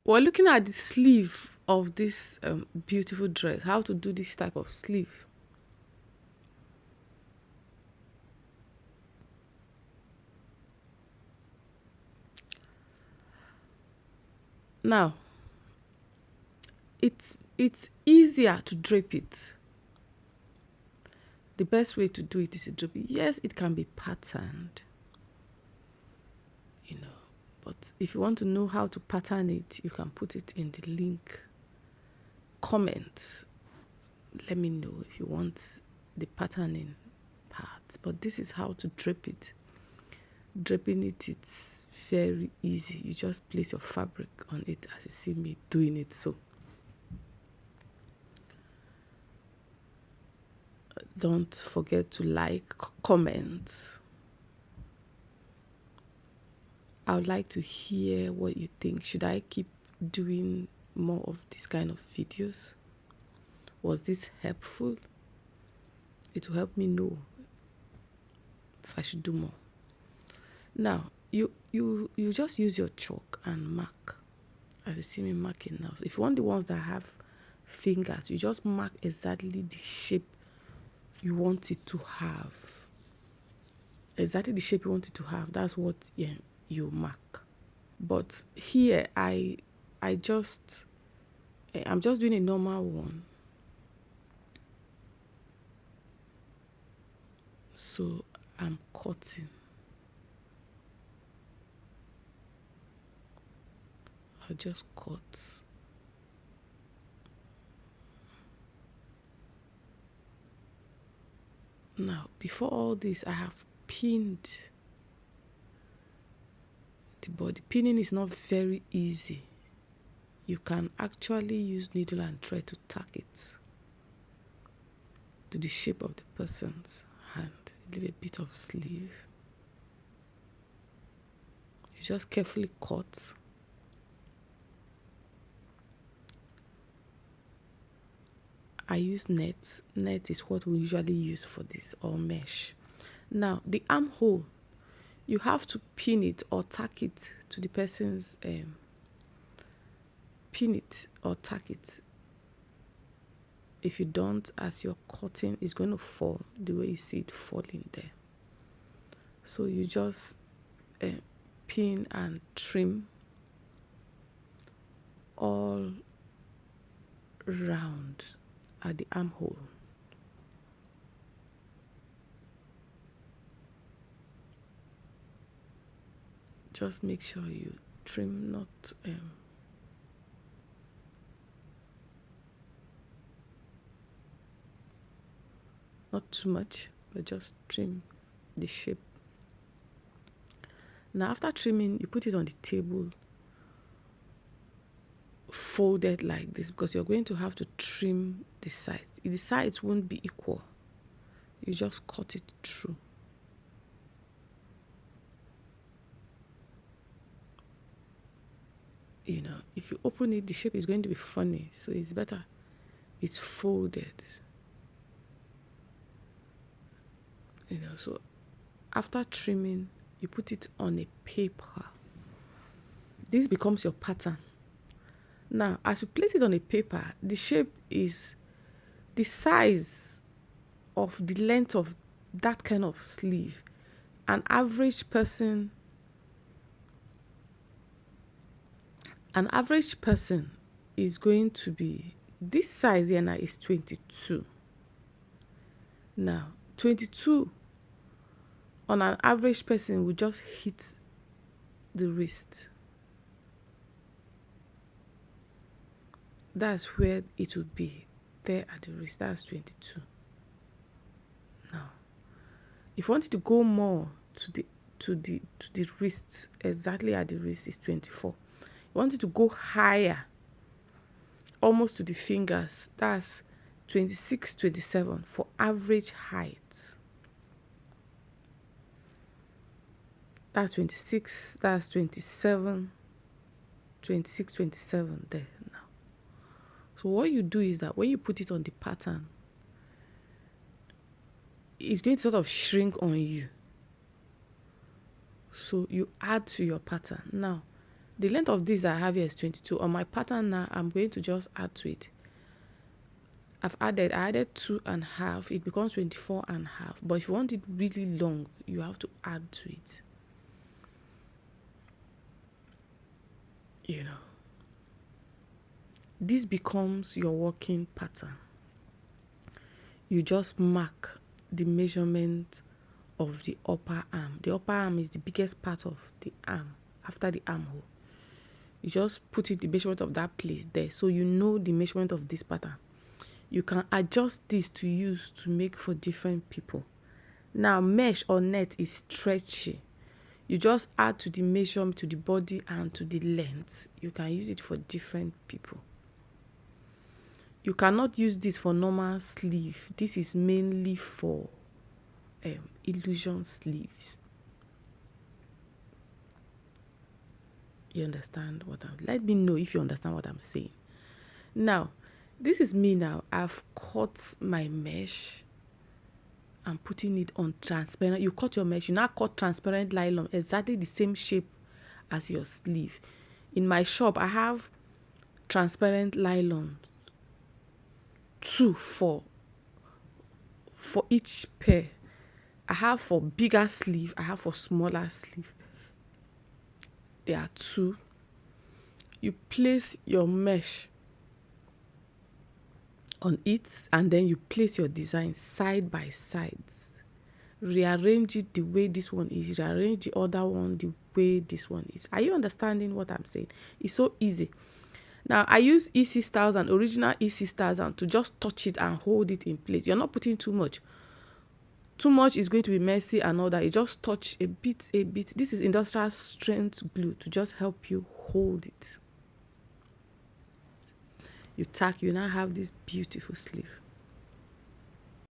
We're looking at the sleeve of this beautiful dress, how to do this type of sleeve. Now, it's easier to drape it. The best way to do it is to drape it. Yes, it can be patterned, you know, but if you want to know how to pattern it, you can put it in the link comment. Let me know if you want the patterning part, but this is how to drape it. Draping it, it's very easy. You just place your fabric on it as you see me doing it. So don't forget to like, comment. I would like to hear what you think. Should I keep doing more of this kind of videos? Was this helpful? It will help me know if I should do more. Now, you just use your chalk and mark, as you see me marking now. So if you want the ones that have fingers, you just mark exactly the shape you want it to have. Exactly the shape you want it to have. That's what you mark. But here I'm just doing a normal one. So I'm cutting. I'll just cut. Now, before all this, I have pinned the body. Pinning is not very easy. You can actually use needle and thread to tack it to the shape of the person's hand. Leave a bit of sleeve. You just carefully cut. I use net. Net is what we usually use for this, or mesh. Now, the armhole, you have to pin it or tack it to the person's, pin it or tack it. If you don't, as you're cutting, it's going to fall the way you see it falling there. So you just pin and trim all round at the armhole. Just make sure you trim, not too much, but just trim the shape. Now, after trimming, you put it on the table, folded like this, because you're going to have to trim the sides. The sides won't be equal. You just cut it through. You know, if you open it, the shape is going to be funny, so it's better it's folded. You know, so after trimming, you put it on a paper. This becomes your pattern. Now, as you place it on a paper, the shape is the size of the length of that kind of sleeve. An average person is going to be, this size here now is 22. Now, 22 on an average person will just hit the wrist. That's where it would be, there at the wrist. That's 22. Now, if you wanted to go more to the wrist, exactly at the wrist is 24. You wanted to go higher, almost to the fingers, that's 26, 27 for average height. That's 26, that's 27, 26, 27 there now. So what you do is that when you put it on the pattern, it's going to sort of shrink on you. So you add to your pattern. Now, The length of this I have here is 22. On my pattern now, I'm going to just add to it. I added 2.5. It becomes 24.5. But if you want it really long, you have to add to it. You know. This becomes your working pattern. You just mark the measurement of the upper arm. The upper arm is the biggest part of the arm after the armhole. You just put it the measurement of that place there, so you know the measurement of this pattern. You can adjust this to use to make for different people. Now, mesh or net is stretchy. You just add to the measurement, to the body and to the length. You can use it for different people. You cannot use this for normal sleeve. This is mainly for illusion sleeves. You understand what let me know if you understand what I'm saying. Now, this is me now. I've cut my mesh. I'm putting it on transparent. You cut your mesh, you now cut transparent nylon, exactly the same shape as your sleeve. In my shop, I have transparent nylon, 2 for each pair. I have for bigger sleeve, I have for smaller sleeve. There are 2. You place your mesh on it, and then you place your design side by sides. Rearrange it the way this one is. Rearrange the other one the way this one is. Are you understanding what I'm saying? It's so easy. Now, I use EC1000, original EC1000, to just touch it and hold it in place. You're not putting too much. Too much is going to be messy and all that. You just touch a bit. This is industrial strength glue to just help you hold it. You tack, you now have this beautiful sleeve.